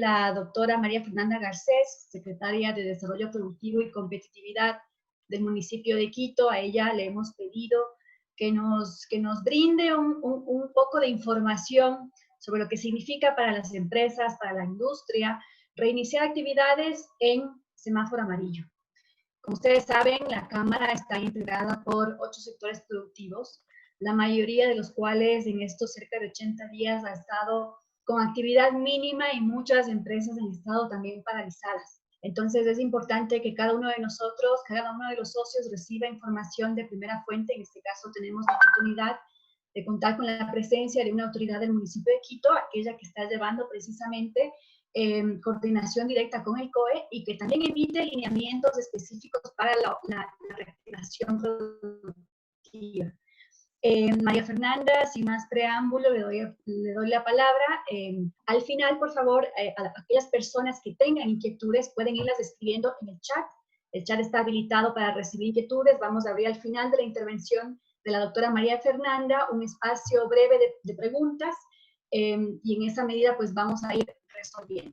la doctora María Fernanda Garcés, secretaria de Desarrollo Productivo y Competitividad del municipio de Quito. A ella le hemos pedido que nos brinde un poco de información sobre lo que significa para las empresas, para la industria, reiniciar actividades en semáforo amarillo. Como ustedes saben, la Cámara está integrada por 8 sectores productivos, la mayoría de los cuales en estos cerca de 80 días ha estado con actividad mínima y muchas empresas han estado también paralizadas. Entonces es importante que cada uno de nosotros, cada uno de los socios reciba información de primera fuente. En este caso tenemos la oportunidad de contar con la presencia de una autoridad del municipio de Quito, aquella que está llevando precisamente coordinación directa con el COE y que también emite lineamientos específicos para la reactivación productiva. María Fernanda, sin más preámbulo, le doy la palabra. Al final, por favor, a aquellas personas que tengan inquietudes pueden irlas escribiendo en el chat. El chat está habilitado para recibir inquietudes. Vamos a abrir al final de la intervención de la doctora María Fernanda un espacio breve de preguntas y en esa medida pues vamos a ir resolviendo.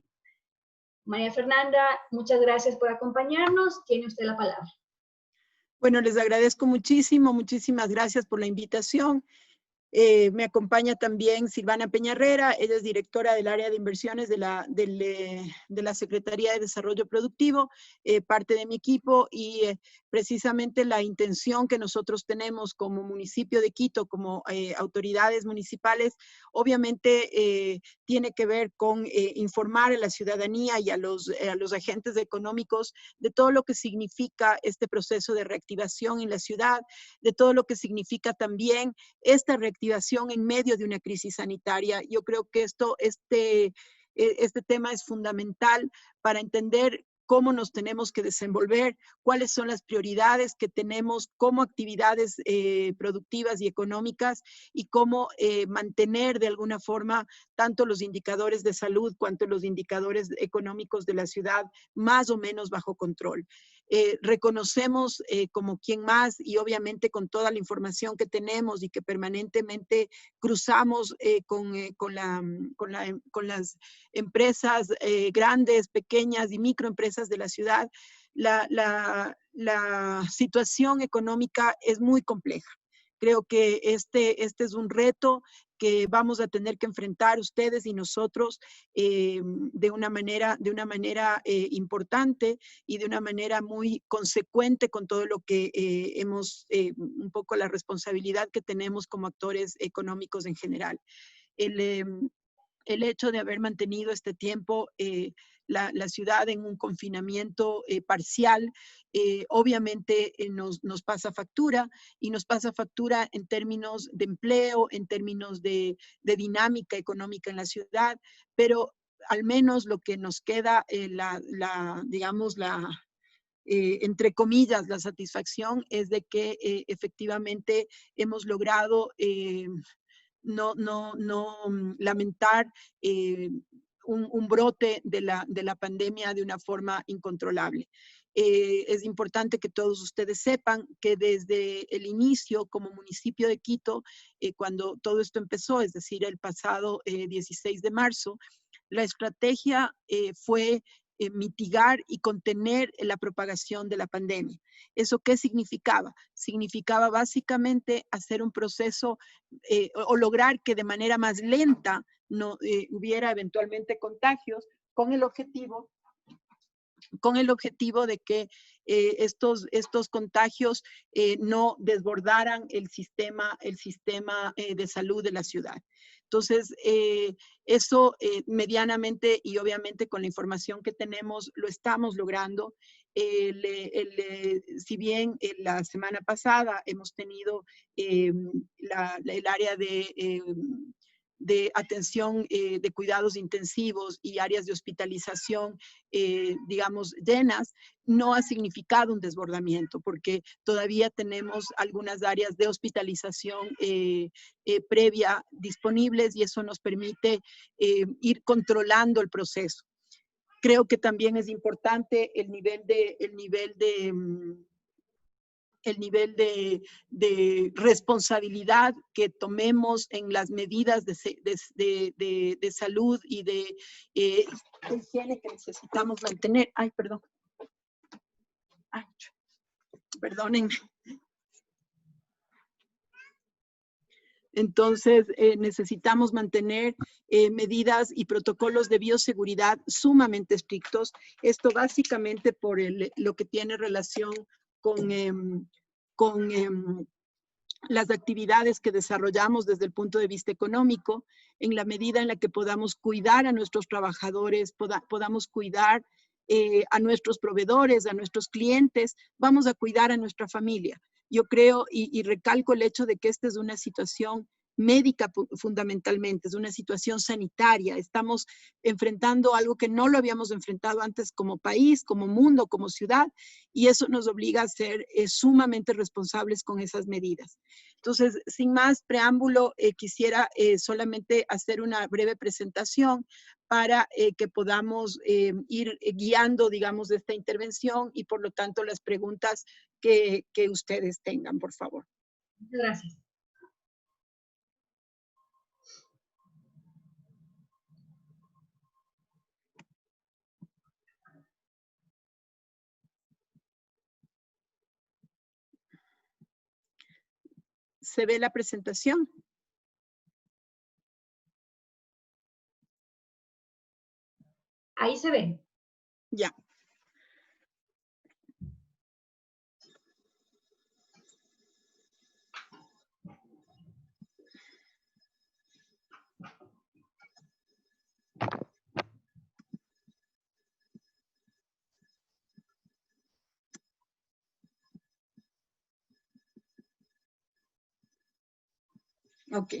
María Fernanda, muchas gracias por acompañarnos. Tiene usted la palabra. Bueno, les agradezco muchísimo, muchísimas gracias por la invitación. Me acompaña también Silvana Peñarrera, ella es directora del área de inversiones de la Secretaría de Desarrollo Productivo, parte de mi equipo, y precisamente la intención que nosotros tenemos como municipio de Quito, como autoridades municipales, obviamente tiene que ver con informar a la ciudadanía y a los agentes económicos de todo lo que significa este proceso de reactivación en la ciudad, de todo lo que significa también esta reactivación en medio de una crisis sanitaria. Yo creo que este tema es fundamental para entender cómo nos tenemos que desenvolver, cuáles son las prioridades que tenemos como actividades productivas y económicas y cómo mantener de alguna forma tanto los indicadores de salud cuanto los indicadores económicos de la ciudad más o menos bajo control. Reconocemos como quien más y obviamente con toda la información que tenemos y que permanentemente cruzamos con las empresas grandes, pequeñas y microempresas de la ciudad, la situación económica es muy compleja. Creo que este es un reto que vamos a tener que enfrentar ustedes y nosotros de una manera importante y de una manera muy consecuente con todo lo que un poco la responsabilidad que tenemos como actores económicos en general. El hecho de haber mantenido este tiempo la ciudad en un confinamiento parcial, obviamente nos pasa factura, y nos pasa factura en términos de empleo, en términos de dinámica económica en la ciudad, pero al menos lo que nos queda, digamos, entre comillas, la satisfacción es de que efectivamente hemos logrado no lamentar un brote de la pandemia de una forma incontrolable. Es importante que todos ustedes sepan que desde el inicio como municipio de Quito, cuando todo esto empezó, es decir, el pasado 16 de marzo, la estrategia fue mitigar y contener la propagación de la pandemia. ¿Eso qué significaba? Significaba básicamente hacer un proceso o lograr que de manera más lenta no hubiera eventualmente contagios con el objetivo de que estos contagios no desbordaran el sistema de salud de la ciudad. Entonces, eso medianamente y obviamente con la información que tenemos lo estamos logrando. Si bien la semana pasada hemos tenido el área de atención de cuidados intensivos y áreas de hospitalización, digamos, llenas, no ha significado un desbordamiento, porque todavía tenemos algunas áreas de hospitalización previa disponibles y eso nos permite ir controlando el proceso. Creo que también es importante el nivel de el nivel de responsabilidad que tomemos en las medidas de salud y de higiene que necesitamos mantener. Ay, perdón. Ay, perdónenme. Entonces, necesitamos mantener medidas y protocolos de bioseguridad sumamente estrictos. Esto básicamente por lo que tiene relación con las actividades que desarrollamos desde el punto de vista económico, en la medida en la que podamos cuidar a nuestros trabajadores, podamos cuidar a nuestros proveedores, a nuestros clientes, vamos a cuidar a nuestra familia. Yo creo y recalco el hecho de que esta es una situación médica fundamentalmente, es una situación sanitaria. Estamos enfrentando algo que no lo habíamos enfrentado antes como país, como mundo, como ciudad, y eso nos obliga a ser sumamente responsables con esas medidas. Entonces, sin más preámbulo, quisiera solamente hacer una breve presentación para que podamos ir guiando, digamos, esta intervención y por lo tanto las preguntas que ustedes tengan, por favor. Muchas gracias. ¿Se ve la presentación? Ahí se ve. Ya. Ok.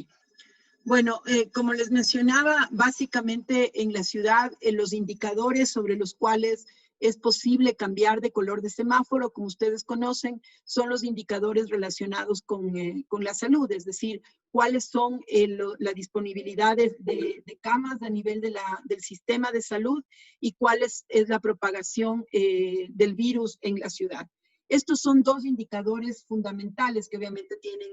Bueno, como les mencionaba, básicamente en la ciudad, los indicadores sobre los cuales es posible cambiar de color de semáforo, como ustedes conocen, son los indicadores relacionados con la salud, es decir, cuáles son las disponibilidades de camas a nivel del sistema de salud y cuál es la propagación del virus en la ciudad. Estos son dos indicadores fundamentales que obviamente tienen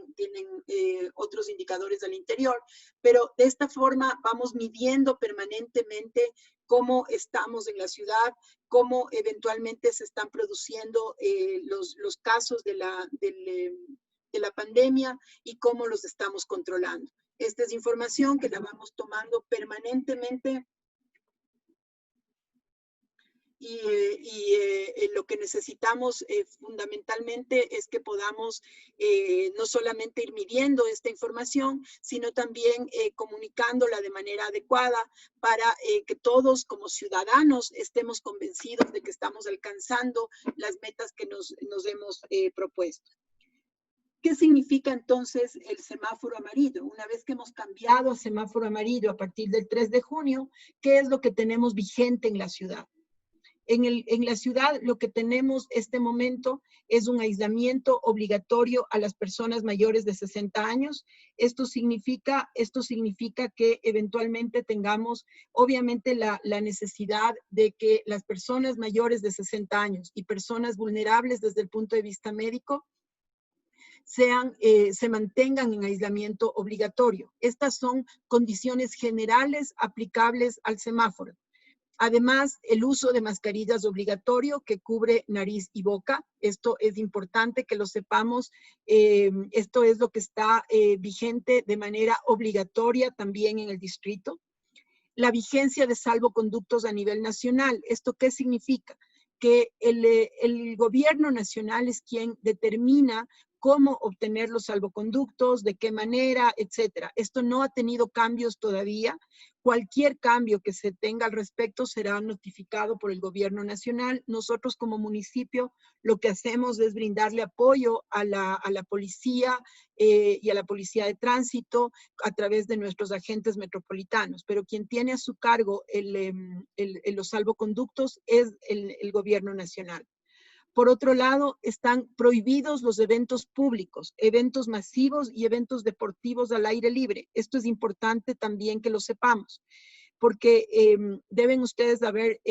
otros indicadores al interior, pero de esta forma vamos midiendo permanentemente cómo estamos en la ciudad, cómo eventualmente se están produciendo los casos de la pandemia y cómo los estamos controlando. Esta es información que la vamos tomando permanentemente y lo que necesitamos fundamentalmente es que podamos no solamente ir midiendo esta información, sino también comunicándola de manera adecuada para que todos como ciudadanos estemos convencidos de que estamos alcanzando las metas que nos hemos propuesto. ¿Qué significa entonces el semáforo amarillo? Una vez que hemos cambiado a semáforo amarillo a partir del 3 de junio, ¿qué es lo que tenemos vigente en la ciudad? En la ciudad lo que tenemos este momento es un aislamiento obligatorio a las personas mayores de 60 años. Esto significa que eventualmente tengamos obviamente la necesidad de que las personas mayores de 60 años y personas vulnerables desde el punto de vista médico se mantengan en aislamiento obligatorio. Estas son condiciones generales aplicables al semáforo. Además, el uso de mascarillas obligatorio que cubre nariz y boca. Esto es importante que lo sepamos. Esto es lo que está vigente de manera obligatoria también en el distrito. La vigencia de salvoconductos a nivel nacional. ¿Esto qué significa? Que el gobierno nacional es quien determina cómo obtener los salvoconductos, de qué manera, etcétera. Esto no ha tenido cambios todavía. Cualquier cambio que se tenga al respecto será notificado por el gobierno nacional. Nosotros como municipio lo que hacemos es brindarle apoyo a la policía y a la policía de tránsito a través de nuestros agentes metropolitanos, pero quien tiene a su cargo los salvoconductos es el gobierno nacional. Por otro lado, están prohibidos los eventos públicos, eventos masivos y eventos deportivos al aire libre. Esto es importante también que lo sepamos, porque deben ustedes haber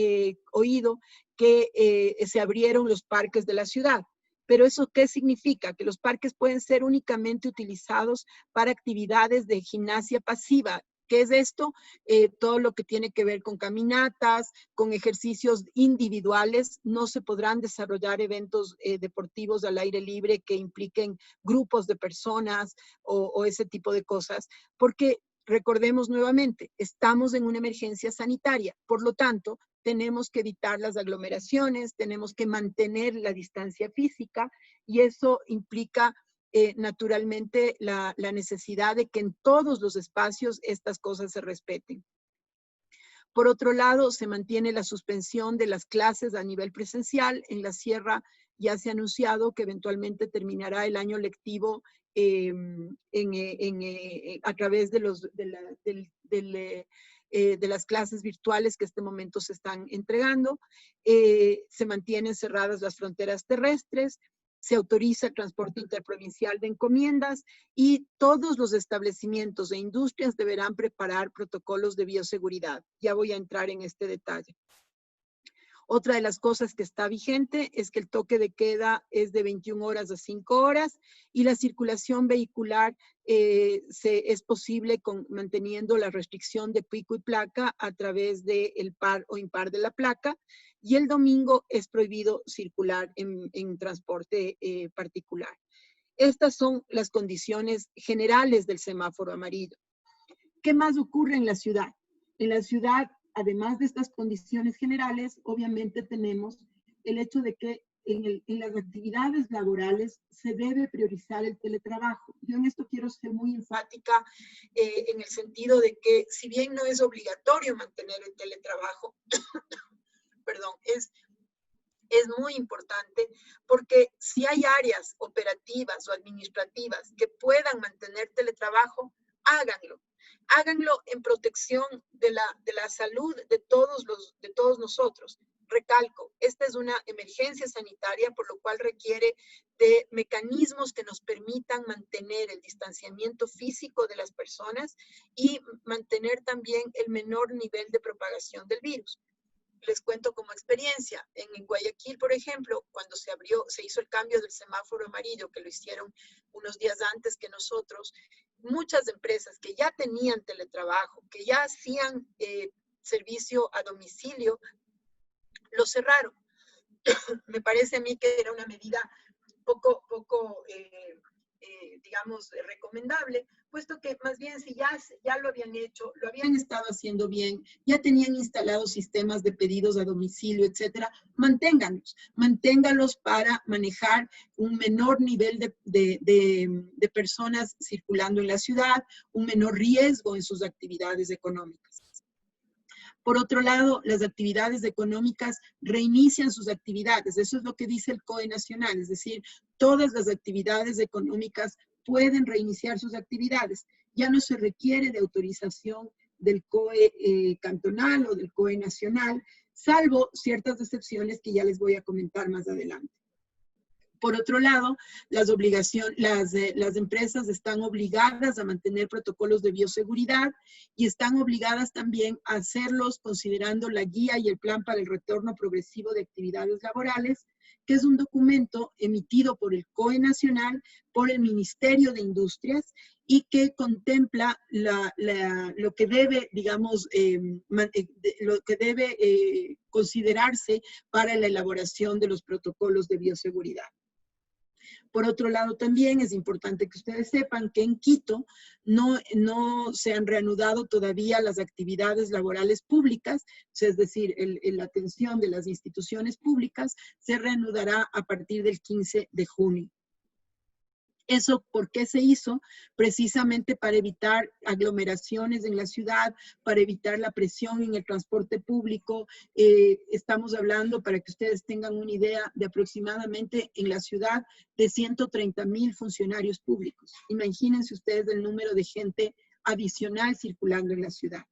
oído que se abrieron los parques de la ciudad. Pero ¿eso qué significa? Que los parques pueden ser únicamente utilizados para actividades de gimnasia pasiva. ¿Qué es esto? Todo lo que tiene que ver con caminatas, con ejercicios individuales. No se podrán desarrollar eventos deportivos al aire libre que impliquen grupos de personas o ese tipo de cosas, porque recordemos nuevamente, estamos en una emergencia sanitaria. Por lo tanto, tenemos que evitar las aglomeraciones, tenemos que mantener la distancia física y eso implica naturalmente la necesidad de que en todos los espacios estas cosas se respeten. Por otro lado, se mantiene la suspensión de las clases a nivel presencial. En la Sierra ya se ha anunciado que eventualmente terminará el año lectivo a través de las clases virtuales que en este momento se están entregando. Se mantienen cerradas las fronteras terrestres, se autoriza el transporte interprovincial de encomiendas y todos los establecimientos e industrias deberán preparar protocolos de bioseguridad. Ya voy a entrar en este detalle. Otra de las cosas que está vigente es que el toque de queda es de 21 horas a 5 horas y la circulación vehicular es posible manteniendo la restricción de pico y placa a través del par o impar de la placa, y el domingo es prohibido circular en transporte particular. Estas son las condiciones generales del semáforo amarillo. ¿Qué más ocurre en la ciudad? En la ciudad, además de estas condiciones generales, obviamente tenemos el hecho de que en las actividades laborales se debe priorizar el teletrabajo. Yo en esto quiero ser muy enfática en el sentido de que si bien no es obligatorio mantener el teletrabajo, perdón, es muy importante porque si hay áreas operativas o administrativas que puedan mantener teletrabajo, háganlo. Háganlo en protección de la salud de todos nosotros. Recalco, esta es una emergencia sanitaria, por lo cual requiere de mecanismos que nos permitan mantener el distanciamiento físico de las personas y mantener también el menor nivel de propagación del virus. Les cuento como experiencia, en Guayaquil, por ejemplo, cuando se hizo el cambio del semáforo amarillo, que lo hicieron unos días antes que nosotros, muchas empresas que ya tenían teletrabajo, que ya hacían servicio a domicilio, lo cerraron. Me parece a mí que era una medida poco digamos, recomendable, puesto que más bien si ya lo habían hecho, lo habían estado haciendo bien, ya tenían instalados sistemas de pedidos a domicilio, etcétera, manténganlos para manejar un menor nivel de personas circulando en la ciudad, un menor riesgo en sus actividades económicas. Por otro lado, las actividades económicas reinician sus actividades. Eso es lo que dice el COE nacional, es decir, todas las actividades económicas pueden reiniciar sus actividades. Ya no se requiere de autorización del COE cantonal o del COE nacional, salvo ciertas excepciones que ya les voy a comentar más adelante. Por otro lado, las empresas están obligadas a mantener protocolos de bioseguridad y están obligadas también a hacerlos considerando la guía y el plan para el retorno progresivo de actividades laborales, que es un documento emitido por el COE nacional, por el Ministerio de Industrias y que contempla lo que debe, digamos, lo que debe considerarse para la elaboración de los protocolos de bioseguridad. Por otro lado, también es importante que ustedes sepan que en Quito no se han reanudado todavía las actividades laborales públicas, es decir, la atención de las instituciones públicas se reanudará a partir del 15 de junio. ¿Eso por qué se hizo? Precisamente para evitar aglomeraciones en la ciudad, para evitar la presión en el transporte público. Estamos hablando, para que ustedes tengan una idea, de aproximadamente en la ciudad de 130,000 funcionarios públicos. Imagínense ustedes el número de gente adicional circulando en la ciudad.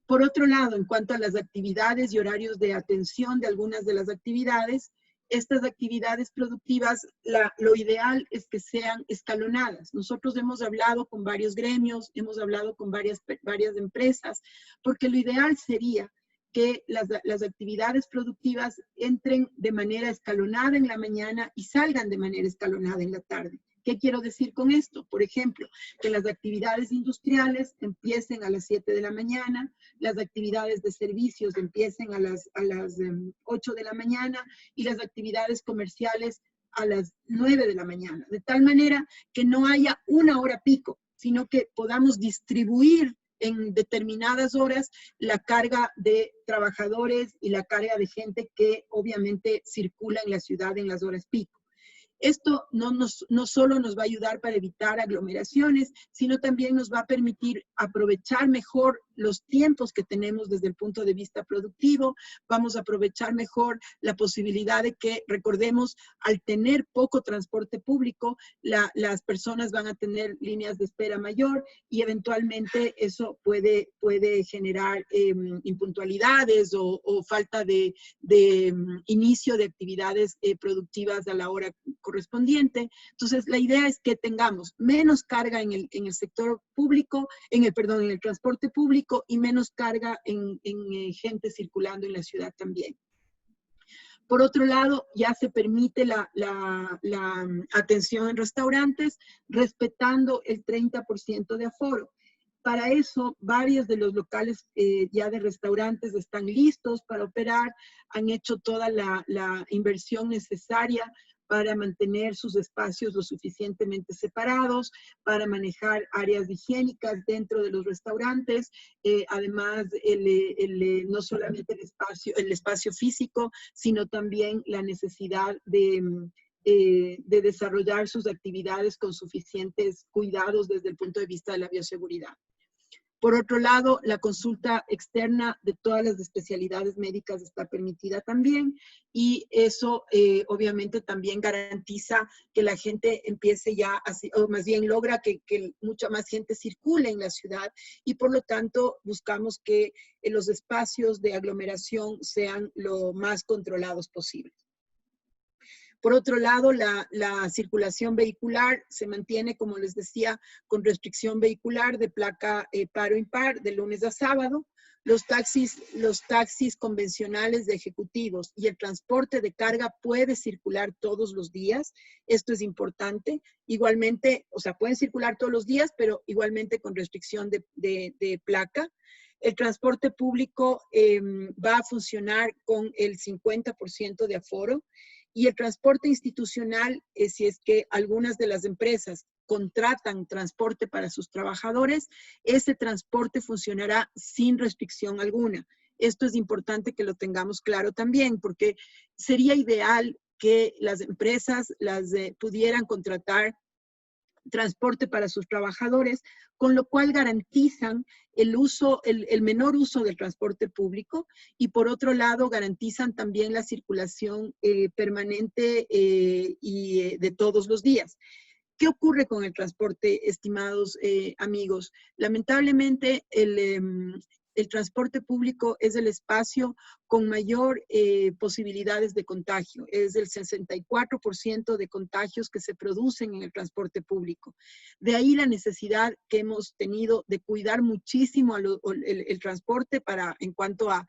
Por otro lado, en cuanto a las actividades y horarios de atención de algunas de las actividades, estas actividades productivas, lo ideal es que sean escalonadas. Nosotros hemos hablado con varios gremios, hemos hablado con varias empresas, porque lo ideal sería que las actividades productivas entren de manera escalonada en la mañana y salgan de manera escalonada en la tarde. ¿Qué quiero decir con esto? Por ejemplo, que las actividades industriales empiecen a las 7 de la mañana, las actividades de servicios empiecen a las 8 de la mañana y las actividades comerciales a las 9 de la mañana. De tal manera que no haya una hora pico, sino que podamos distribuir en determinadas horas la carga de trabajadores y la carga de gente que obviamente circula en la ciudad en las horas pico. Esto no solo nos va a ayudar para evitar aglomeraciones, sino también nos va a permitir aprovechar mejor los tiempos que tenemos desde el punto de vista productivo. Vamos a aprovechar mejor la posibilidad de que, recordemos, al tener poco transporte público, las personas van a tener líneas de espera mayor y eventualmente eso puede generar impuntualidades o falta de inicio de actividades productivas a la hora correspondiente. Entonces, la idea es que tengamos menos carga en el sector público, en el transporte público y menos carga en gente circulando en la ciudad también. Por otro lado, ya se permite la atención en restaurantes respetando el 30% de aforo. Para eso, varios de los locales ya de restaurantes están listos para operar, han hecho toda la inversión necesaria para mantener sus espacios lo suficientemente separados, para manejar áreas higiénicas dentro de los restaurantes, además no solamente el espacio físico, sino también la necesidad de desarrollar sus actividades con suficientes cuidados desde el punto de vista de la bioseguridad. Por otro lado, la consulta externa de todas las especialidades médicas está permitida también y eso obviamente también garantiza que la gente empiece ya, o más bien logra que mucha más gente circule en la ciudad y por lo tanto buscamos que los espacios de aglomeración sean lo más controlados posible. Por otro lado, la circulación vehicular se mantiene, como les decía, con restricción vehicular de placa paro-impar de lunes a sábado. Los taxis convencionales de ejecutivos y el transporte de carga puede circular todos los días. Esto es importante. Igualmente, o sea, pueden circular todos los días, pero igualmente con restricción de placa. El transporte público va a funcionar con el 50% de aforo. Y el transporte institucional, si es que algunas de las empresas contratan transporte para sus trabajadores, ese transporte funcionará sin restricción alguna. Esto es importante que lo tengamos claro también, porque sería ideal que las empresas pudieran contratar transporte para sus trabajadores, con lo cual garantizan el menor uso del transporte público y por otro lado garantizan también la circulación permanente y de todos los días. ¿Qué ocurre con el transporte, estimados amigos? Lamentablemente, el transporte público es el espacio con mayor posibilidades de contagio. Es el 64% de contagios que se producen en el transporte público. De ahí la necesidad que hemos tenido de cuidar muchísimo el transporte en cuanto a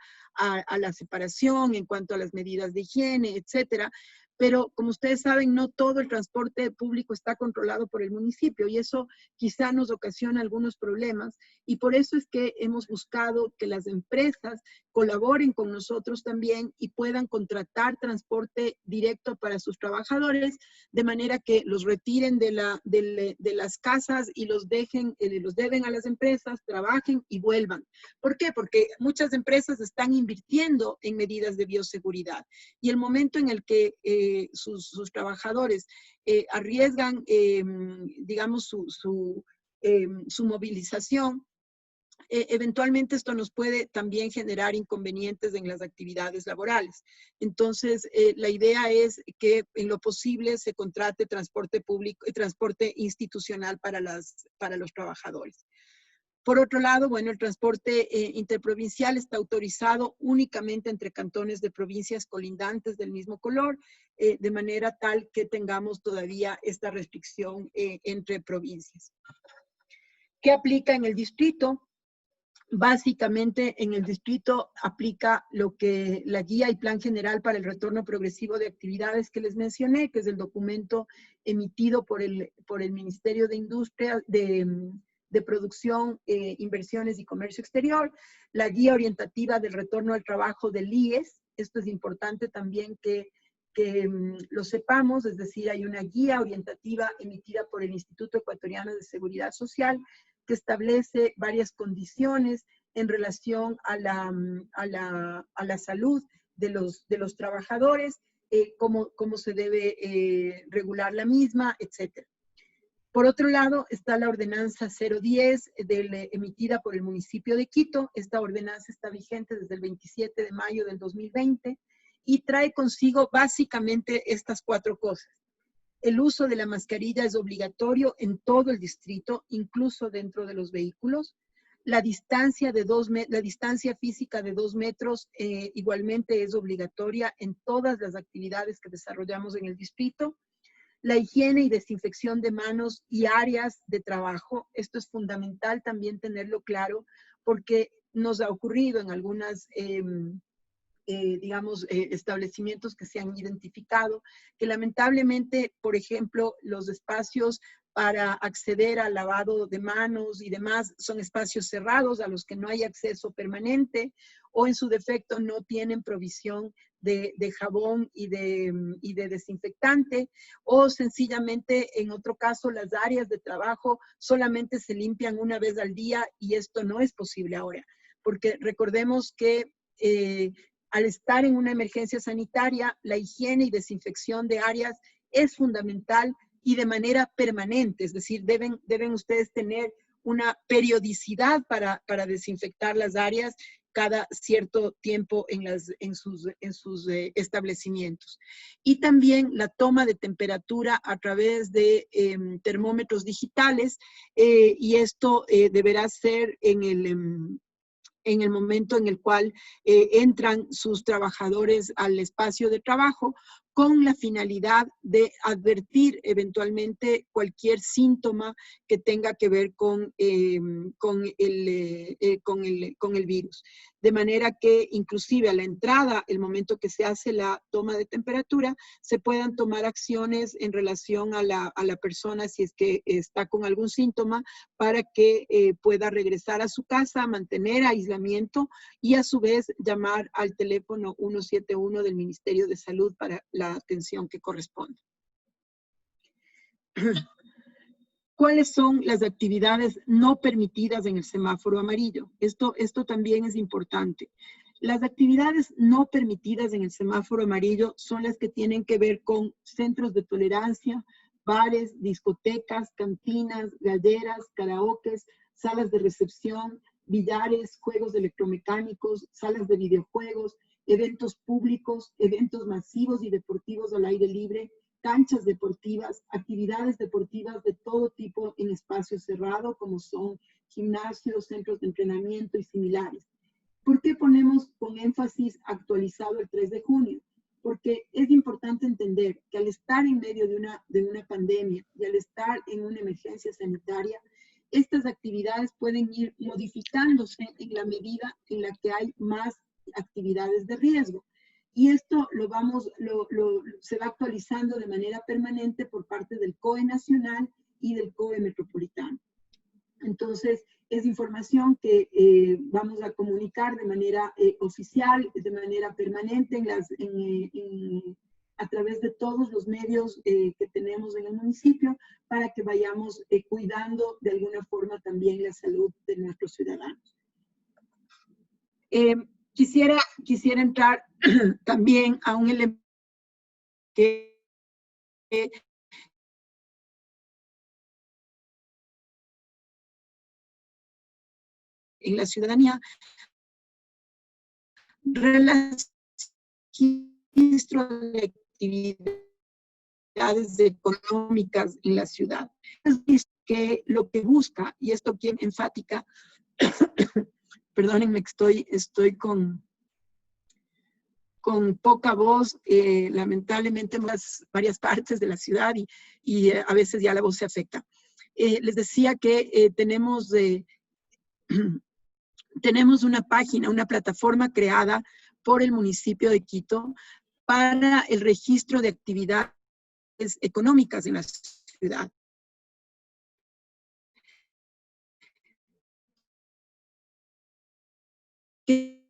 la separación, en cuanto a las medidas de higiene, etcétera. Pero como ustedes saben, no todo el transporte público está controlado por el municipio y eso quizá nos ocasiona algunos problemas y por eso es que hemos buscado que las empresas colaboren con nosotros también y puedan contratar transporte directo para sus trabajadores de manera que los retiren de las casas y los deben a las empresas, trabajen y vuelvan. ¿Por qué? Porque muchas empresas están invirtiendo en medidas de bioseguridad y el momento en el que sus trabajadores arriesgan, digamos, su movilización, eventualmente esto nos puede también generar inconvenientes en las actividades laborales. Entonces, la idea es que en lo posible se contrate transporte público y transporte institucional para los trabajadores. Por otro lado, bueno, el transporte interprovincial está autorizado únicamente entre cantones de provincias colindantes del mismo color, de manera tal que tengamos todavía esta restricción entre provincias. ¿Qué aplica en el distrito? Básicamente, en el distrito aplica lo que la guía y plan general para el retorno progresivo de actividades que les mencioné, que es el documento emitido por el Ministerio de Industria, de Producción, Inversiones y Comercio Exterior, la guía orientativa del retorno al trabajo del IES. Esto es importante también que lo sepamos, es decir, hay una guía orientativa emitida por el Instituto Ecuatoriano de Seguridad Social, que establece varias condiciones en relación a la salud de los trabajadores, cómo se debe regular la misma, etc. Por otro lado, está la ordenanza 010 emitida por el municipio de Quito. Esta ordenanza está vigente desde el 27 de mayo del 2020 y trae consigo básicamente estas 4 cosas. El uso de la mascarilla es obligatorio en todo el distrito, incluso dentro de los vehículos. La distancia física de 2 metros igualmente es obligatoria en todas las actividades que desarrollamos en el distrito. La higiene y desinfección de manos y áreas de trabajo. Esto es fundamental también tenerlo claro, porque nos ha ocurrido en algunas establecimientos que se han identificado, que lamentablemente, por ejemplo, los espacios para acceder al lavado de manos y demás son espacios cerrados a los que no hay acceso permanente, o en su defecto no tienen provisión de jabón y de desinfectante, o sencillamente en otro caso las áreas de trabajo solamente se limpian una vez al día, y esto no es posible ahora, porque recordemos que al estar en una emergencia sanitaria, la higiene y desinfección de áreas es fundamental y de manera permanente, es decir, deben ustedes tener una periodicidad para desinfectar las áreas cada cierto tiempo en sus establecimientos. Y también la toma de temperatura a través de termómetros digitales, y esto deberá ser en el momento en el cual entran sus trabajadores al espacio de trabajo, con la finalidad de advertir eventualmente cualquier síntoma que tenga que ver con el virus. De manera que inclusive a la entrada, el momento que se hace la toma de temperatura, se puedan tomar acciones en relación a la persona si es que está con algún síntoma, para que pueda regresar a su casa, mantener aislamiento y a su vez llamar al teléfono 171 del Ministerio de Salud para la atención que corresponde. ¿Cuáles son las actividades no permitidas en el semáforo amarillo? Esto también es importante. Las actividades no permitidas en el semáforo amarillo son las que tienen que ver con centros de tolerancia, bares, discotecas, cantinas, galleras, karaokes, salas de recepción, billares, juegos electromecánicos, salas de videojuegos, eventos públicos, eventos masivos y deportivos al aire libre, canchas deportivas, actividades deportivas de todo tipo en espacio cerrado, como son gimnasios, centros de entrenamiento y similares. ¿Por qué ponemos con énfasis actualizado el 3 de junio? Porque es importante entender que al estar en medio de una pandemia y al estar en una emergencia sanitaria, estas actividades pueden ir modificándose en la medida en la que hay más actividades de riesgo. Y esto se va actualizando de manera permanente por parte del COE nacional y del COE metropolitano. Entonces, es información que vamos a comunicar de manera oficial, de manera permanente a través de todos los medios que tenemos en el municipio, para que vayamos cuidando de alguna forma también la salud de nuestros ciudadanos. Quisiera entrar también a un elemento que en la ciudadanía, registro de actividades económicas en la ciudad. Es que lo que busca, y esto bien enfática, perdónenme que estoy con poca voz, lamentablemente en varias partes de la ciudad, y a veces ya la voz se afecta. Les decía que tenemos tenemos una página, una plataforma creada por el municipio de Quito para el registro de actividades económicas en la ciudad. Que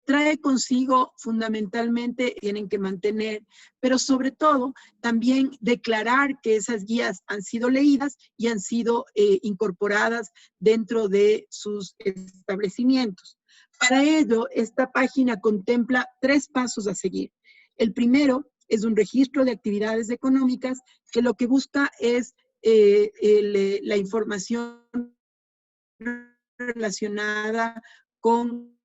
trae consigo fundamentalmente, tienen que mantener, pero sobre todo también declarar que esas guías han sido leídas y han sido incorporadas dentro de sus establecimientos. Para ello, esta página contempla 3 pasos a seguir. El primero es un registro de actividades económicas que lo que busca es la información relacionada con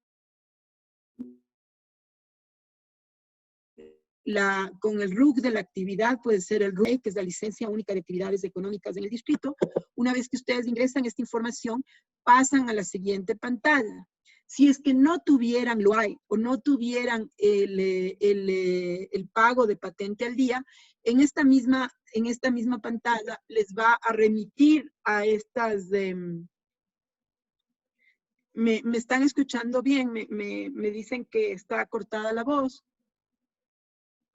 con el RUC de la actividad, puede ser el RUC, que es la licencia única de actividades económicas en el distrito. Una vez que ustedes ingresan esta información, pasan a la siguiente pantalla. Si es que no tuvieran LOAI o no tuvieran el pago de patente al día, en esta misma pantalla les va a remitir a estas... ¿Me están escuchando bien? Me dicen que está cortada la voz.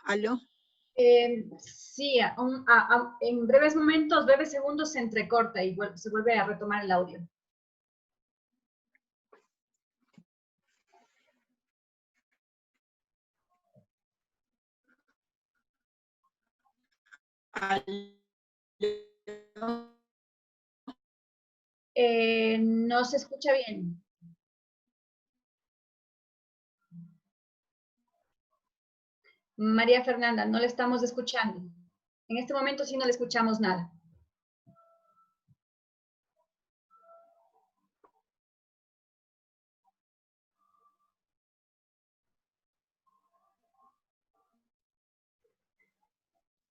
¿Aló? Sí, en breves momentos, breves segundos se entrecorta y se vuelve a retomar el audio. No se escucha bien. María Fernanda, no le estamos escuchando. En este momento sí no le escuchamos nada.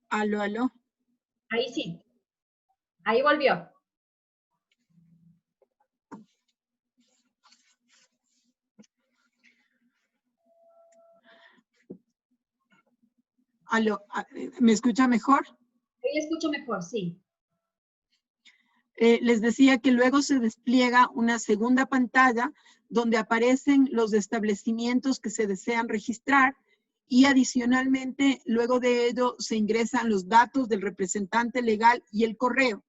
Aló, aló. Ahí sí. Ahí volvió. Aló, ¿me escucha mejor? Ahí le escucho mejor, sí. Les decía que luego se despliega una segunda pantalla donde aparecen los establecimientos que se desean registrar y adicionalmente luego de ello se ingresan los datos del representante legal y el correo.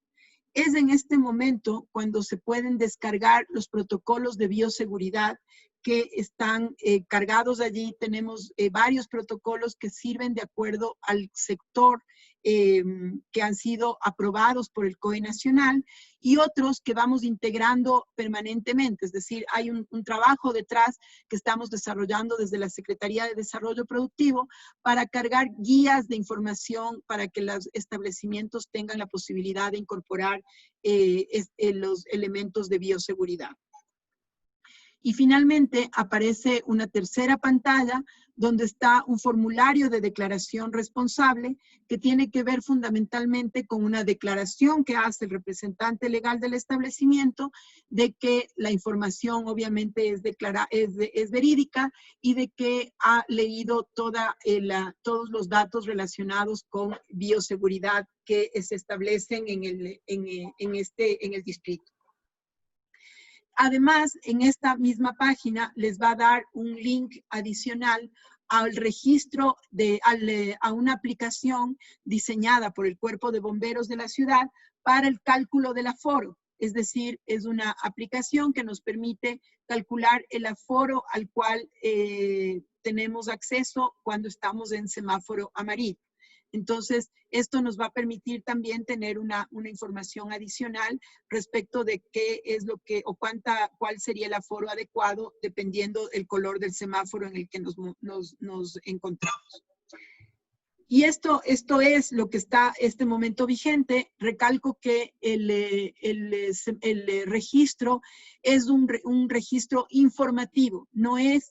Es en este momento cuando se pueden descargar los protocolos de bioseguridad que están cargados allí. Tenemos varios protocolos que sirven de acuerdo al sector que han sido aprobados por el COE Nacional y otros que vamos integrando permanentemente. Es decir, hay un trabajo detrás que estamos desarrollando desde la Secretaría de Desarrollo Productivo para cargar guías de información para que los establecimientos tengan la posibilidad de incorporar los elementos de bioseguridad. Y finalmente aparece una tercera pantalla donde está un formulario de declaración responsable que tiene que ver fundamentalmente con una declaración que hace el representante legal del establecimiento de que la información obviamente es verídica y de que ha leído todos los datos relacionados con bioseguridad que se establecen en el distrito. Además, en esta misma página les va a dar un link adicional al registro a una aplicación diseñada por el Cuerpo de Bomberos de la ciudad para el cálculo del aforo. Es decir, es una aplicación que nos permite calcular el aforo al cual tenemos acceso cuando estamos en semáforo amarillo. Entonces, esto nos va a permitir también tener una información adicional respecto de qué es lo que, o cuál sería el aforo adecuado dependiendo el color del semáforo en el que nos encontramos. Y esto es lo que está este momento vigente. Recalco que el registro es un registro informativo, no es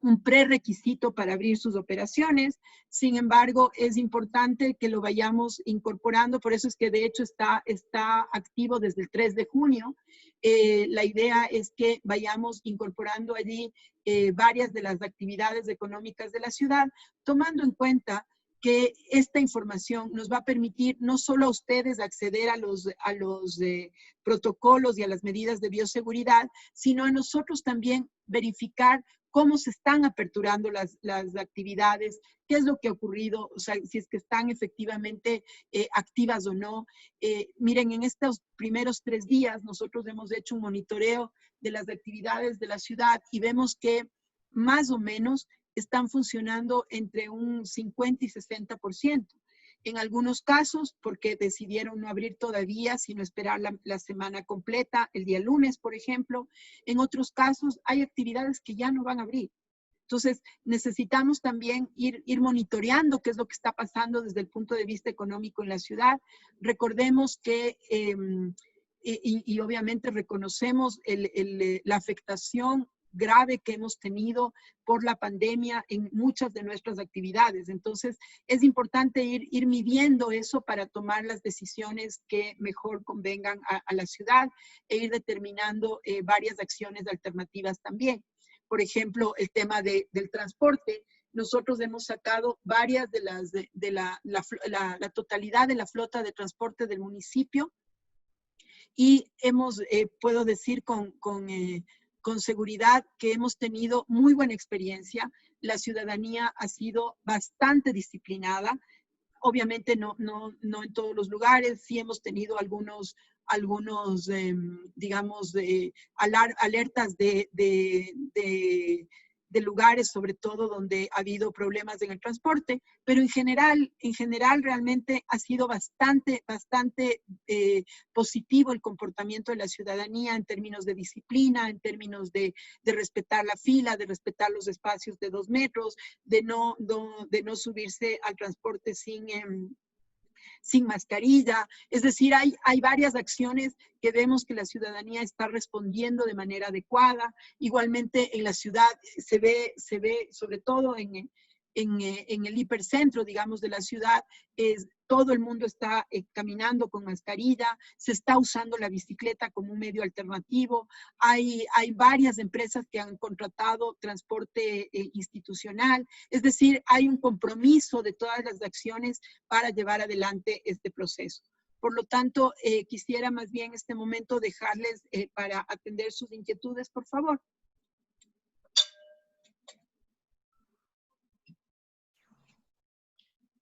un prerequisito para abrir sus operaciones. Sin embargo, es importante que lo vayamos incorporando, por eso es que de hecho está activo desde el 3 de junio. La idea es que vayamos incorporando allí varias de las actividades económicas de la ciudad, tomando en cuenta que esta información nos va a permitir no solo a ustedes acceder a los protocolos y a las medidas de bioseguridad, sino a nosotros también verificar cómo se están aperturando las actividades, qué es lo que ha ocurrido, o sea, si es que están efectivamente activas o no. Miren, en estos primeros 3 días nosotros hemos hecho un monitoreo de las actividades de la ciudad y vemos que más o menos están funcionando entre un 50 y 60%. En algunos casos, porque decidieron no abrir todavía, sino esperar la semana completa, el día lunes, por ejemplo. En otros casos, hay actividades que ya no van a abrir. Entonces, necesitamos también ir monitoreando qué es lo que está pasando desde el punto de vista económico en la ciudad. Recordemos que, y obviamente reconocemos la afectación grave que hemos tenido por la pandemia en muchas de nuestras actividades. Entonces, es importante ir midiendo eso para tomar las decisiones que mejor convengan a la ciudad e ir determinando varias acciones alternativas también. Por ejemplo, el tema del transporte. Nosotros hemos sacado varias de la totalidad de la flota de transporte del municipio y hemos, puedo decir con seguridad que hemos tenido muy buena experiencia. La ciudadanía ha sido bastante disciplinada. Obviamente no en todos los lugares, sí hemos tenido algunos digamos, alertas de lugares, sobre todo donde ha habido problemas en el transporte, pero en general realmente ha sido bastante positivo el comportamiento de la ciudadanía en términos de disciplina, en términos de respetar la fila, de respetar los espacios de 2 metros, de no subirse al transporte sin mascarilla. Es decir, hay varias acciones que vemos que la ciudadanía está respondiendo de manera adecuada. Igualmente en la ciudad se ve sobre todo en el hipercentro, digamos, de la ciudad, todo el mundo está caminando con mascarilla, se está usando la bicicleta como un medio alternativo. Hay varias empresas que han contratado transporte institucional. Es decir, hay un compromiso de todas las acciones para llevar adelante este proceso. Por lo tanto, quisiera más bien en este momento dejarles para atender sus inquietudes, por favor.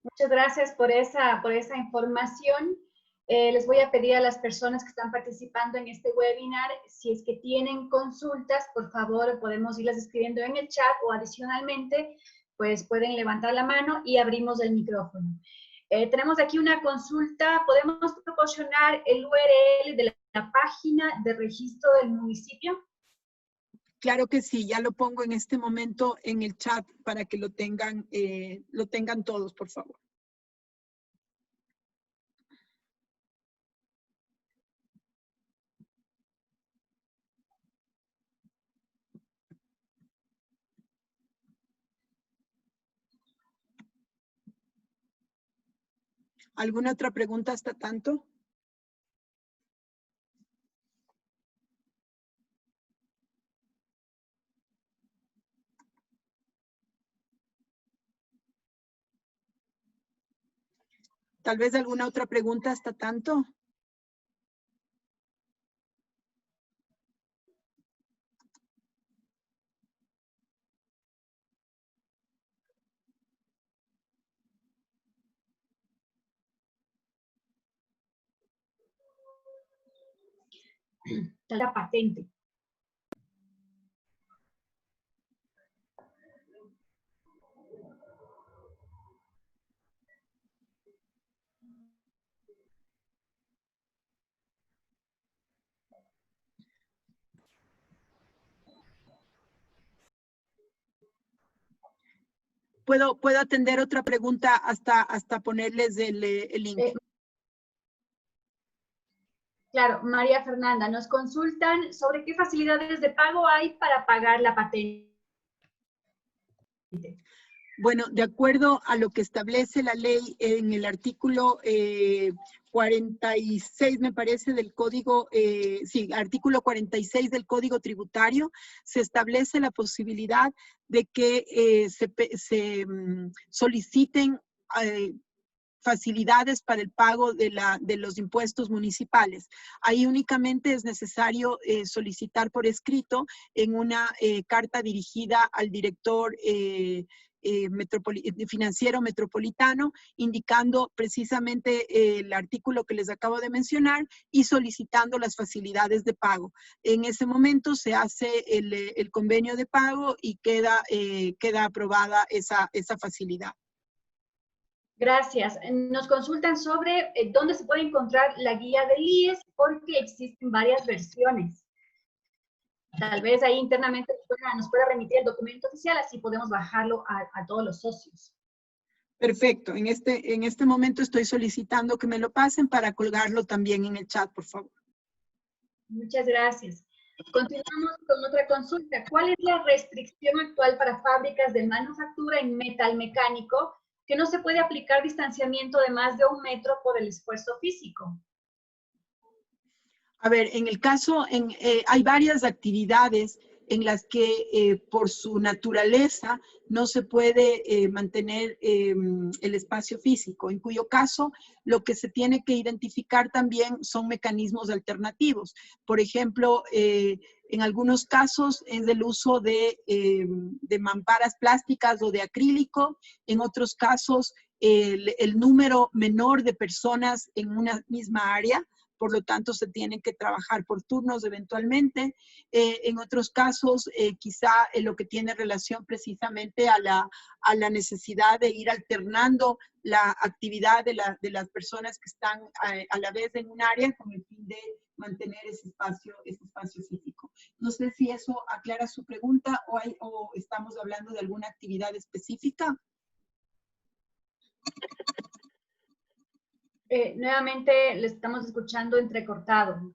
Muchas gracias por esa información. Les voy a pedir a las personas que están participando en este webinar, si es que tienen consultas, por favor, podemos irlas escribiendo en el chat o adicionalmente, pues pueden levantar la mano y abrimos el micrófono. Tenemos aquí una consulta. ¿Podemos proporcionar el URL de la página de registro del municipio? Claro que sí, ya lo pongo en este momento en el chat para que lo tengan todos, por favor. ¿Alguna otra pregunta hasta tanto? Tal vez alguna otra pregunta hasta tanto. La patente. ¿Puedo atender otra pregunta hasta ponerles el link? Claro, María Fernanda, nos consultan sobre qué facilidades de pago hay para pagar la patente. Bueno, de acuerdo a lo que establece la ley en el artículo 46, me parece, del Código, artículo 46 del Código Tributario, se establece la posibilidad de que se soliciten facilidades para el pago de los impuestos municipales. Ahí únicamente es necesario solicitar por escrito en una carta dirigida al director financiero metropolitano, indicando precisamente el artículo que les acabo de mencionar y solicitando las facilidades de pago. En ese momento se hace el convenio de pago y queda aprobada esa facilidad. Gracias. Nos consultan sobre dónde se puede encontrar la guía del IES porque existen varias versiones. Tal vez ahí internamente nos pueda remitir el documento oficial, así podemos bajarlo a todos los socios. Perfecto. En este momento estoy solicitando que me lo pasen para colgarlo también en el chat, por favor. Muchas gracias. Continuamos con otra consulta. ¿Cuál es la restricción actual para fábricas de manufactura en metal mecánico que no se puede aplicar distanciamiento de más de 1 metro por el esfuerzo físico? A ver, en el caso, hay varias actividades en las que por su naturaleza no se puede mantener el espacio físico, en cuyo caso lo que se tiene que identificar también son mecanismos alternativos. Por ejemplo, en algunos casos es el uso de mamparas plásticas o de acrílico, en otros casos el número menor de personas en una misma área, por lo tanto se tienen que trabajar por turnos eventualmente. En otros casos, quizá lo que tiene relación precisamente a la necesidad de ir alternando la actividad de las personas que están a la vez en un área con el fin de mantener ese espacio físico. No sé si eso aclara su pregunta o estamos hablando de alguna actividad específica. Nuevamente le estamos escuchando entrecortado.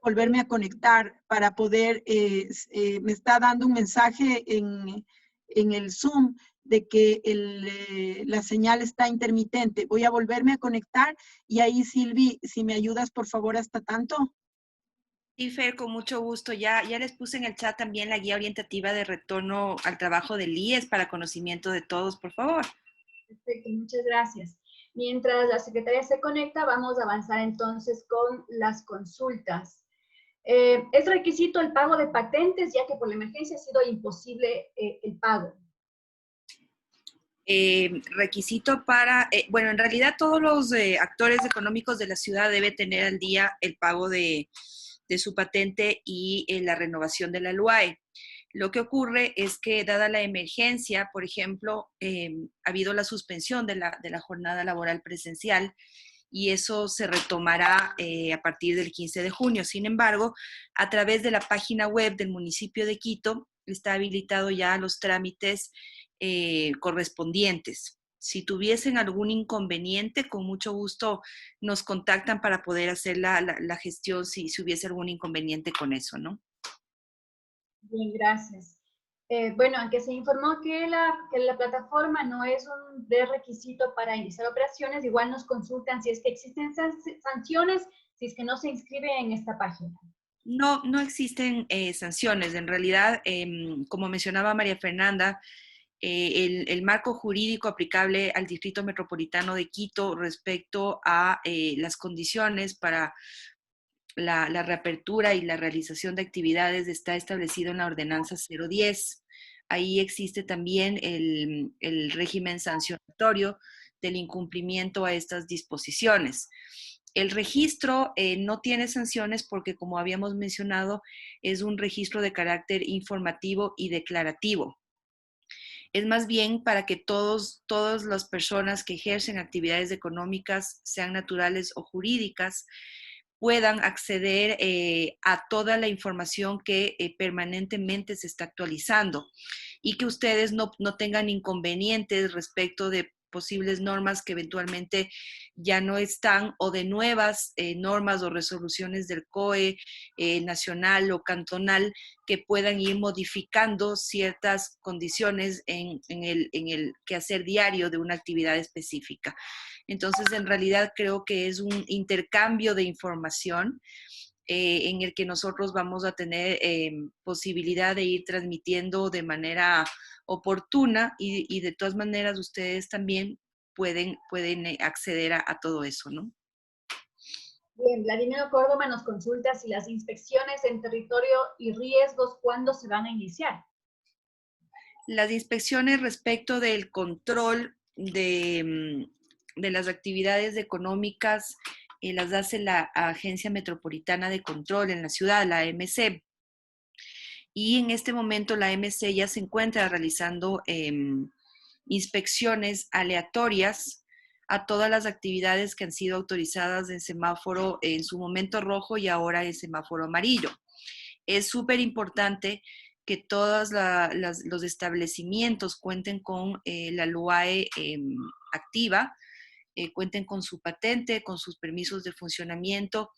Volverme a conectar para poder, me está dando un mensaje en el Zoom de que la señal está intermitente. Voy a volverme a conectar y ahí, Silvi, si me ayudas, por favor, hasta tanto. Sí, Fer, con mucho gusto. Ya les puse en el chat también la guía orientativa de retorno al trabajo del IES para conocimiento de todos, por favor. Perfecto, muchas gracias. Mientras la secretaria se conecta, vamos a avanzar entonces con las consultas. Es requisito el pago de patentes, ya que por la emergencia ha sido imposible el pago. Requisito para, bueno, en realidad todos los actores económicos de la ciudad deben tener al día el pago de su patente y la renovación de la LUAE. Lo que ocurre es que, dada la emergencia, por ejemplo, ha habido la suspensión de la jornada laboral presencial y eso se retomará a partir del 15 de junio. Sin embargo, a través de la página web del municipio de Quito está habilitado ya los trámites correspondientes. Si tuviesen algún inconveniente, con mucho gusto nos contactan para poder hacer la gestión si hubiese algún inconveniente con eso, ¿no? Bien, gracias. Bueno, aunque se informó que la plataforma no es un requisito para iniciar operaciones, igual nos consultan si es que existen sanciones, si es que no se inscribe en esta página. No, no existen sanciones. En realidad, como mencionaba María Fernanda, el marco jurídico aplicable al Distrito Metropolitano de Quito respecto a las condiciones para la reapertura y la realización de actividades está establecido en la Ordenanza 010. Ahí existe también el régimen sancionatorio del incumplimiento a estas disposiciones. El registro no tiene sanciones porque, como habíamos mencionado, es un registro de carácter informativo y declarativo. Es más bien para que todas las personas que ejercen actividades económicas, sean naturales o jurídicas, puedan acceder a toda la información que permanentemente se está actualizando y que ustedes no tengan inconvenientes respecto de posibles normas que eventualmente ya no están o de nuevas normas o resoluciones del COE nacional o cantonal que puedan ir modificando ciertas condiciones en el quehacer diario de una actividad específica. Entonces, en realidad creo que es un intercambio de información en el que nosotros vamos a tener posibilidad de ir transmitiendo de manera oportuna y de todas maneras ustedes también pueden acceder a todo eso, ¿no? Bien, Vladimiro Córdoba nos consulta si las inspecciones en territorio y riesgos, ¿cuándo se van a iniciar? Las inspecciones respecto del control de las actividades económicas las hace la Agencia Metropolitana de Control en la ciudad, la AMC. Y en este momento la AMC ya se encuentra realizando inspecciones aleatorias a todas las actividades que han sido autorizadas en semáforo en su momento rojo y ahora en semáforo amarillo. Es súper importante que todos los establecimientos cuenten con la LUAE activa, cuenten con su patente, con sus permisos de funcionamiento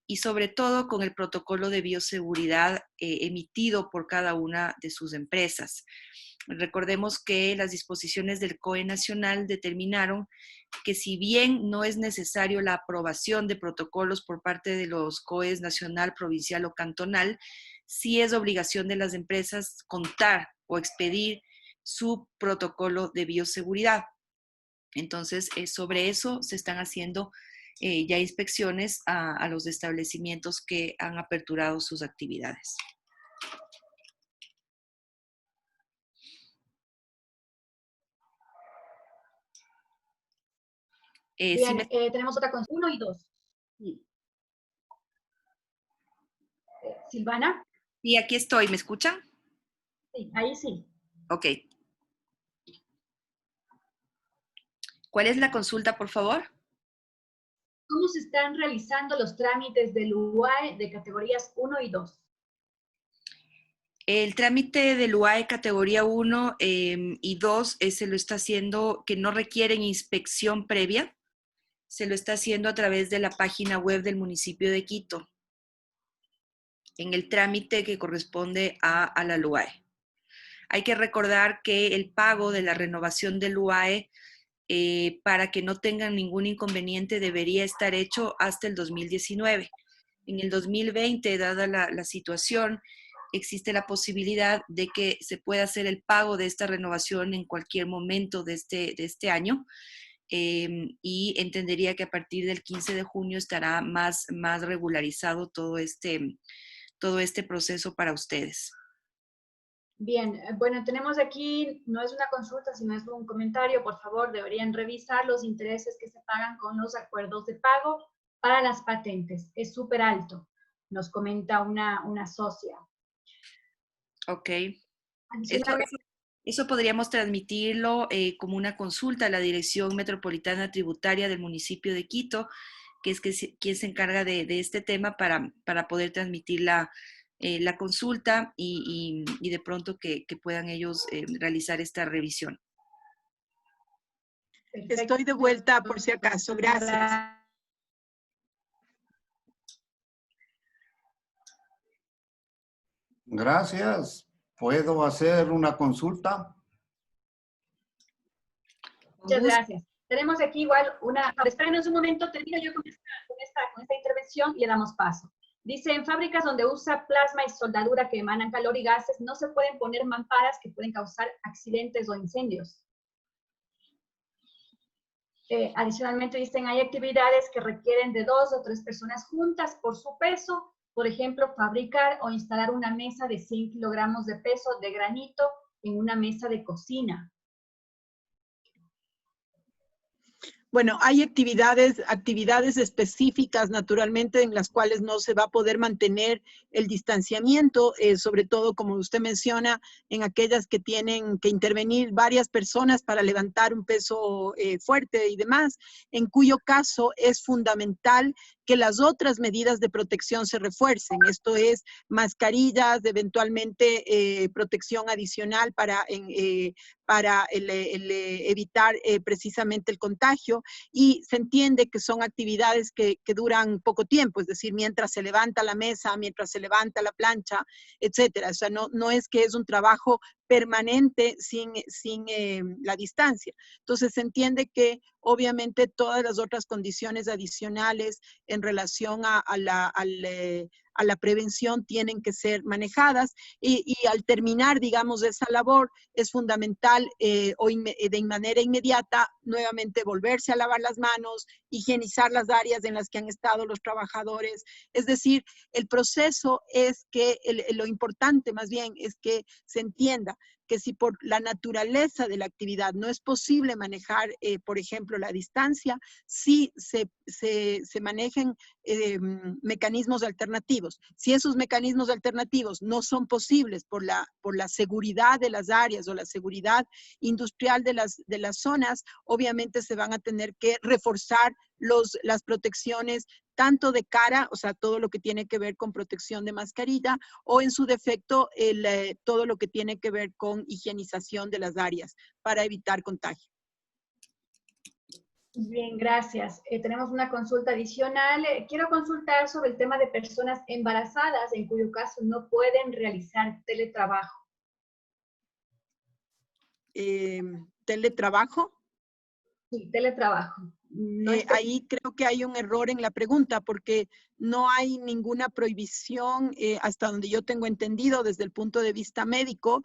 y sobre todo con el protocolo de bioseguridad emitido por cada una de sus empresas. Recordemos que las disposiciones del COE nacional determinaron que si bien no es necesario la aprobación de protocolos por parte de los COEs nacional, provincial o cantonal, sí es obligación de las empresas contar o expedir su protocolo de bioseguridad. Entonces, sobre eso se están haciendo ya inspecciones a los establecimientos que han aperturado sus actividades. Bien, tenemos otra con 1 y 2. Sí. Silvana. Sí, aquí estoy. ¿Me escuchan? Sí, ahí sí. Ok. ¿Cuál es la consulta, por favor? ¿Cómo se están realizando los trámites del UAE de categorías 1 y 2? El trámite del UAE categoría 1 y 2 se lo está haciendo, que no requieren inspección previa, se lo está haciendo a través de la página web del municipio de Quito, en el trámite que corresponde a la LUAE. Hay que recordar que el pago de la renovación del UAE, para que no tengan ningún inconveniente, debería estar hecho hasta el 2019. En el 2020, dada la situación, existe la posibilidad de que se pueda hacer el pago de esta renovación en cualquier momento de este año. Y entendería que a partir del 15 de junio estará más regularizado todo este proceso para ustedes. Bien, bueno, tenemos aquí, no es una consulta, sino es un comentario. Por favor, deberían revisar los intereses que se pagan con los acuerdos de pago para las patentes. Es súper alto, nos comenta una socia. Ok. Eso podríamos transmitirlo como una consulta a la Dirección Metropolitana Tributaria del municipio de Quito, que es quien se encarga de este tema para poder transmitir la consulta y de pronto que puedan ellos realizar esta revisión. Perfecto. Estoy de vuelta por si acaso. Gracias. Gracias. ¿Puedo hacer una consulta? Muchas gracias. Tenemos aquí igual una... Espérenos un momento, termino yo con esta intervención y le damos paso. Dice, en fábricas donde usa plasma y soldadura que emanan calor y gases, no se pueden poner mamparas que pueden causar accidentes o incendios. Adicionalmente dicen, hay actividades que requieren de 2 o 3 personas juntas por su peso. Por ejemplo, fabricar o instalar una mesa de 100 kilogramos de peso de granito en una mesa de cocina. Bueno, hay actividades específicas, naturalmente, en las cuales no se va a poder mantener el distanciamiento, sobre todo, como usted menciona, en aquellas que tienen que intervenir varias personas para levantar un peso fuerte y demás, en cuyo caso es fundamental que las otras medidas de protección se refuercen. Esto es mascarillas, eventualmente protección adicional para evitar precisamente el contagio, y se entiende que son actividades que duran poco tiempo, es decir, mientras se levanta la mesa, mientras se levanta la plancha, etcétera. O sea, no es que es un trabajo permanente sin la distancia. Entonces se entiende que obviamente todas las otras condiciones adicionales en relación a la prevención tienen que ser manejadas y al terminar, digamos, esa labor es fundamental de manera inmediata nuevamente volverse a lavar las manos, higienizar las áreas en las que han estado los trabajadores. Es decir, el proceso es que, lo importante más bien es que se entienda que si por la naturaleza de la actividad no es posible manejar, por ejemplo, la distancia, sí se manejen mecanismos alternativos. Si esos mecanismos alternativos no son posibles por la seguridad de las áreas o la seguridad industrial de las zonas, obviamente se van a tener que reforzar las protecciones tanto de cara, o sea, todo lo que tiene que ver con protección de mascarilla, o en su defecto, todo lo que tiene que ver con higienización de las áreas para evitar contagio. Bien, gracias. Tenemos una consulta adicional. Quiero consultar sobre el tema de personas embarazadas en cuyo caso no pueden realizar teletrabajo. ¿Teletrabajo? Sí, teletrabajo. No ahí creo que hay un error en la pregunta porque no hay ninguna prohibición, hasta donde yo tengo entendido desde el punto de vista médico,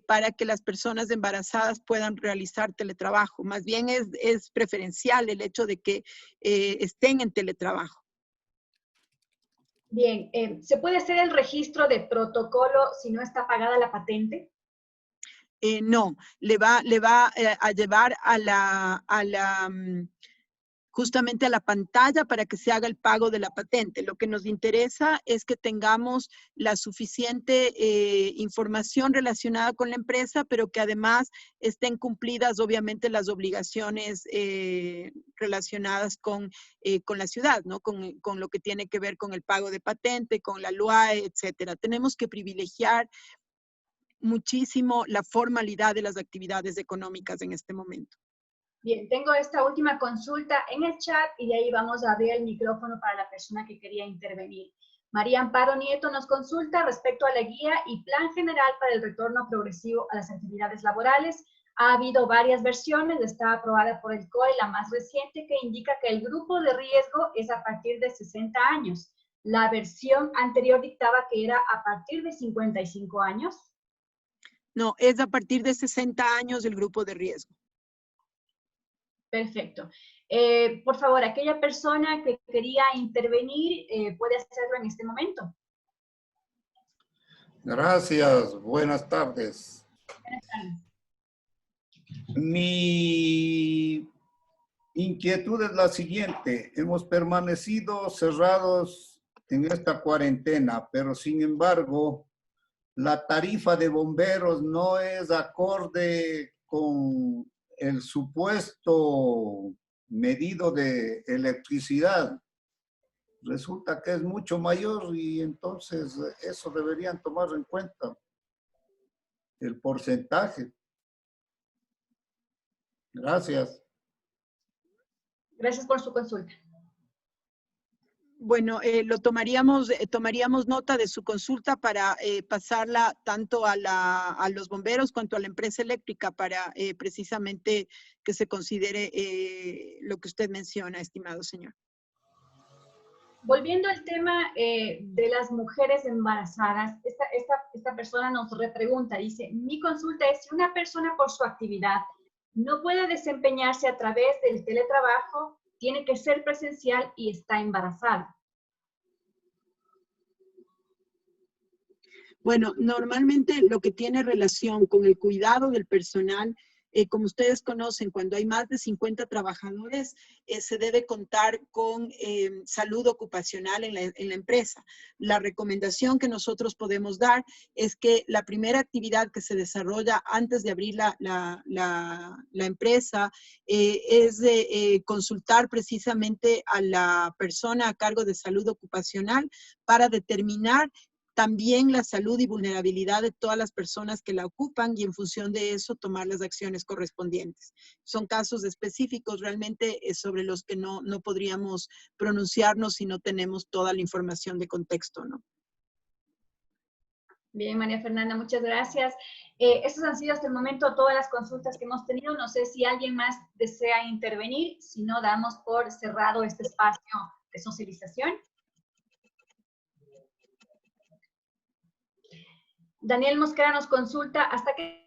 para que las personas embarazadas puedan realizar teletrabajo. Más bien es preferencial el hecho de que estén en teletrabajo. Bien, ¿se puede hacer el registro de protocolo si no está pagada la patente? No, le va a llevar justamente a la pantalla para que se haga el pago de la patente. Lo que nos interesa es que tengamos la suficiente información relacionada con la empresa, pero que además estén cumplidas obviamente las obligaciones relacionadas con la ciudad, ¿no? Con lo que tiene que ver con el pago de patente, con la LUAE, etcétera. Tenemos que privilegiar muchísimo la formalidad de las actividades económicas en este momento. Bien, tengo esta última consulta en el chat y de ahí vamos a abrir el micrófono para la persona que quería intervenir. María Amparo Nieto nos consulta respecto a la guía y plan general para el retorno progresivo a las actividades laborales. Ha habido varias versiones, está aprobada por el COE, la más reciente, que indica que el grupo de riesgo es a partir de 60 años. La versión anterior dictaba que era a partir de 55 años. No, es a partir de 60 años el grupo de riesgo. Perfecto. Por favor, aquella persona que quería intervenir puede hacerlo en este momento. Gracias, buenas tardes. Buenas tardes. Mi inquietud es la siguiente. Hemos permanecido cerrados en esta cuarentena, pero sin embargo, la tarifa de bomberos no es acorde con el supuesto medido de electricidad. Resulta que es mucho mayor y entonces eso deberían tomar en cuenta, el porcentaje. Gracias. Gracias por su consulta. Bueno, tomaríamos nota de su consulta para pasarla tanto a los bomberos cuanto a la empresa eléctrica para precisamente que se considere lo que usted menciona, estimado señor. Volviendo al tema de las mujeres embarazadas, esta persona nos repregunta, dice, mi consulta es si una persona por su actividad no puede desempeñarse a través del teletrabajo, tiene que ser presencial y está embarazada. Bueno, normalmente lo que tiene relación con el cuidado del personal, como ustedes conocen, cuando hay más de 50 trabajadores, se debe contar con salud ocupacional en la empresa. La recomendación que nosotros podemos dar es que la primera actividad que se desarrolla antes de abrir la empresa es de consultar precisamente a la persona a cargo de salud ocupacional para determinar también la salud y vulnerabilidad de todas las personas que la ocupan y en función de eso tomar las acciones correspondientes. Son casos específicos realmente sobre los que no podríamos pronunciarnos si no tenemos toda la información de contexto, ¿no? Bien, María Fernanda, muchas gracias. Estas han sido hasta el momento todas las consultas que hemos tenido. No sé si alguien más desea intervenir. Si no, damos por cerrado este espacio de socialización. Daniel Mosquera nos consulta, ¿hasta qué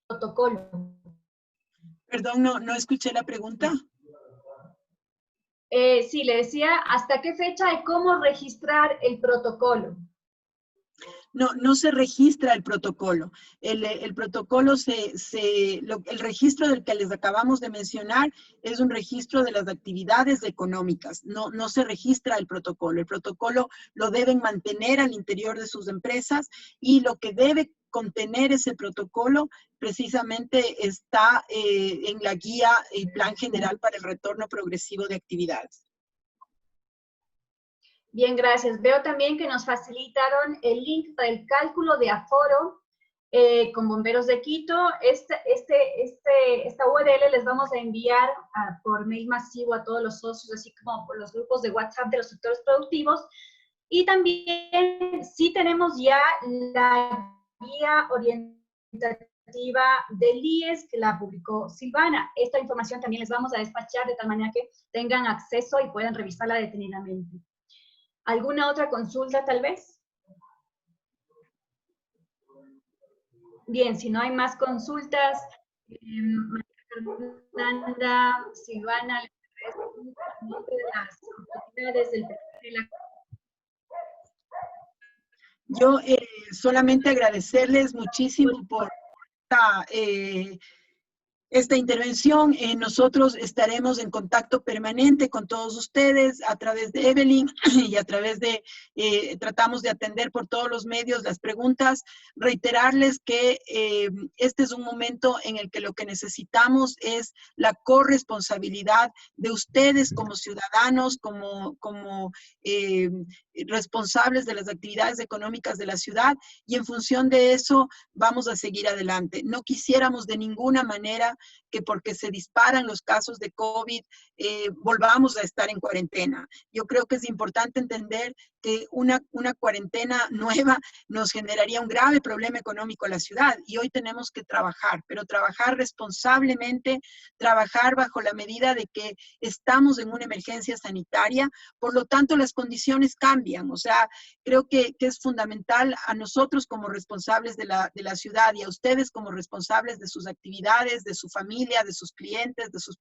protocolo? Perdón, no escuché la pregunta. Sí, le decía, ¿hasta qué fecha y cómo registrar el protocolo? No se registra el protocolo. El protocolo, el registro del que les acabamos de mencionar es un registro de las actividades económicas. No se registra el protocolo. El protocolo lo deben mantener al interior de sus empresas y lo que debe contener ese protocolo precisamente está en la guía y plan general para el retorno progresivo de actividades. Bien, gracias. Veo también que nos facilitaron el link para el cálculo de aforo con Bomberos de Quito. Esta URL les vamos a enviar por mail masivo a todos los socios, así como por los grupos de WhatsApp de los sectores productivos. Y también sí tenemos ya la guía orientativa del IES que la publicó Silvana. Esta información también les vamos a despachar de tal manera que tengan acceso y puedan revisarla detenidamente. ¿Alguna otra consulta, tal vez? Bien, si no hay más consultas, Fernanda, Silvana, les agradezco en nombre de las autoridades del Yo solamente agradecerles muchísimo por esta intervención. Nosotros estaremos en contacto permanente con todos ustedes a través de Evelyn y a través de, tratamos de atender por todos los medios las preguntas. Reiterarles que este es un momento en el que lo que necesitamos es la corresponsabilidad de ustedes como ciudadanos, como responsables de las actividades económicas de la ciudad, y en función de eso vamos a seguir adelante. No quisiéramos de ninguna manera que porque se disparan los casos de COVID volvamos a estar en cuarentena. Yo creo que es importante entender que una cuarentena nueva nos generaría un grave problema económico a la ciudad, y hoy tenemos que trabajar, pero trabajar responsablemente, trabajar bajo la medida de que estamos en una emergencia sanitaria, por lo tanto las condiciones cambian. O sea, creo que es fundamental a nosotros como responsables de la ciudad y a ustedes como responsables de sus actividades, de su familia, de sus clientes, de sus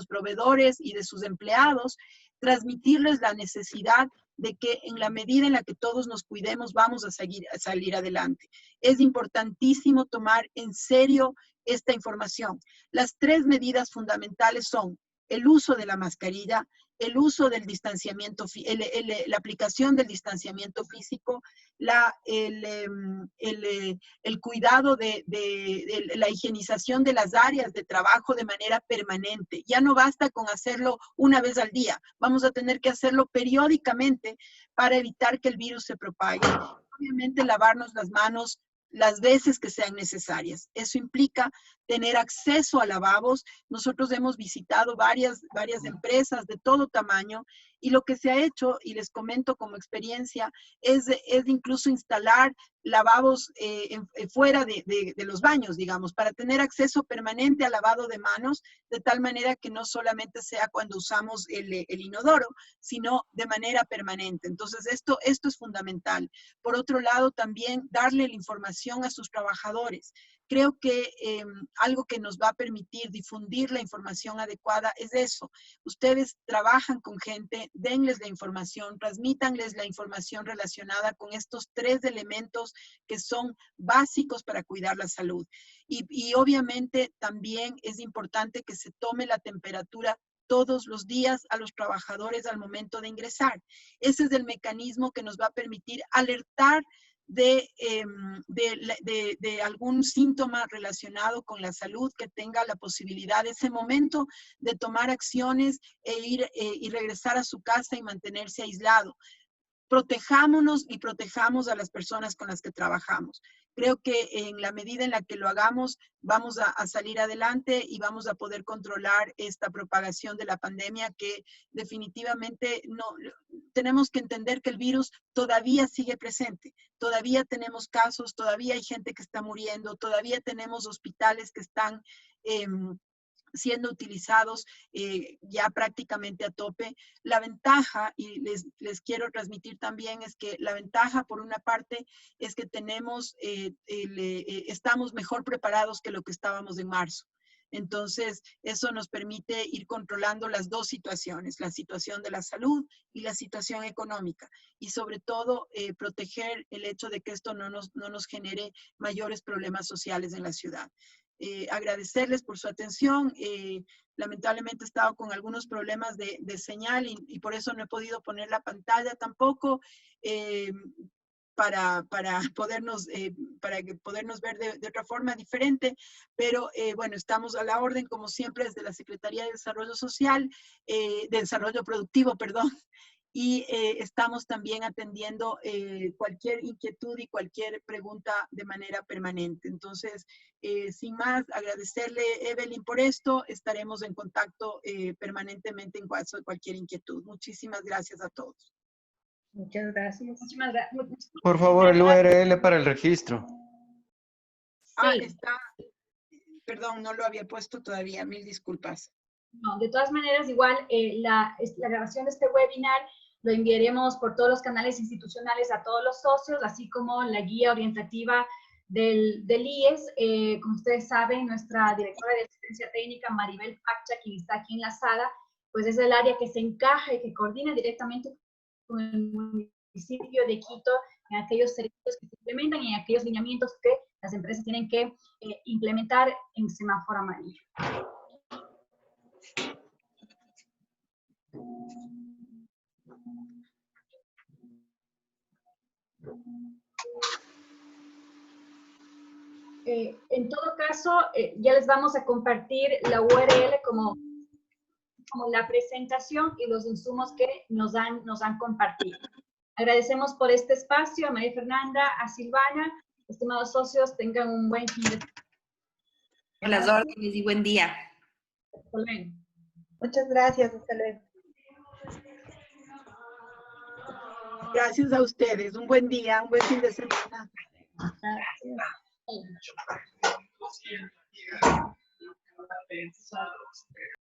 proveedores y de sus empleados, transmitirles la necesidad de que en la medida en la que todos nos cuidemos vamos a salir adelante. Es importantísimo tomar en serio esta información. Las 3 medidas fundamentales son el uso de la mascarilla, el uso del distanciamiento, la aplicación del distanciamiento físico, el cuidado de la higienización de las áreas de trabajo de manera permanente. Ya no basta con hacerlo una vez al día, vamos a tener que hacerlo periódicamente para evitar que el virus se propague. Obviamente lavarnos las manos las veces que sean necesarias. Eso implica tener acceso a lavabos. Nosotros hemos visitado varias empresas de todo tamaño, y lo que se ha hecho, y les comento como experiencia, es incluso instalar lavabos fuera de los baños, digamos, para tener acceso permanente al lavado de manos, de tal manera que no solamente sea cuando usamos el inodoro, sino de manera permanente. Entonces, esto es fundamental. Por otro lado, también darle la información a sus trabajadores. Creo que algo que nos va a permitir difundir la información adecuada es eso. Ustedes trabajan con gente, denles la información, transmítanles la información relacionada con estos 3 elementos que son básicos para cuidar la salud. Y obviamente también es importante que se tome la temperatura todos los días a los trabajadores al momento de ingresar. Ese es el mecanismo que nos va a permitir alertar de algún síntoma relacionado con la salud, que tenga la posibilidad de ese momento de tomar acciones y regresar a su casa y mantenerse aislado. Protejámonos y protejamos a las personas con las que trabajamos. Creo que en la medida en la que lo hagamos, vamos a salir adelante y vamos a poder controlar esta propagación de la pandemia que definitivamente no, tenemos que entender que el virus todavía sigue presente, todavía tenemos casos, todavía hay gente que está muriendo, todavía tenemos hospitales que están siendo utilizados ya prácticamente a tope. La ventaja, y les quiero transmitir también, es que la ventaja por una parte es que tenemos, estamos mejor preparados que lo que estábamos en marzo. Entonces, eso nos permite ir controlando las dos situaciones, la situación de la salud y la situación económica. Y sobre todo, proteger el hecho de que esto no nos genere mayores problemas sociales en la ciudad. Agradecerles por su atención. Lamentablemente he estado con algunos problemas de señal y por eso no he podido poner la pantalla tampoco para podernos ver de otra forma diferente, pero bueno, estamos a la orden como siempre desde la Secretaría de Desarrollo Social, de Desarrollo Productivo, perdón, y estamos también atendiendo cualquier inquietud y cualquier pregunta de manera permanente. Entonces, sin más, agradecerle, Evelyn, por esto. Estaremos en contacto permanentemente en caso de cualquier inquietud. Muchísimas gracias a todos. Muchas gracias. Muchísimas gracias. Por favor, el URL para el registro. Sí. Está, perdón, no lo había puesto todavía, mil disculpas. No, de todas maneras, igual la grabación de este webinar lo enviaremos por todos los canales institucionales a todos los socios, así como la guía orientativa del IES. Como ustedes saben, nuestra directora de asistencia técnica, Maribel Pacha, quien está aquí enlazada, pues es el área que se encaja y que coordina directamente con el municipio de Quito en aquellos servicios que se implementan y en aquellos lineamientos que las empresas tienen que implementar en semáforo amarillo. En todo caso, ya les vamos a compartir la URL como la presentación y los insumos que nos han compartido. Agradecemos por este espacio a María Fernanda, a Silvana. Estimados socios, tengan un buen fin de semana. A las órdenes y buen día. Hasta luego. Muchas gracias, hasta luego. Gracias a ustedes. Un buen día, un buen fin de semana. Gracias.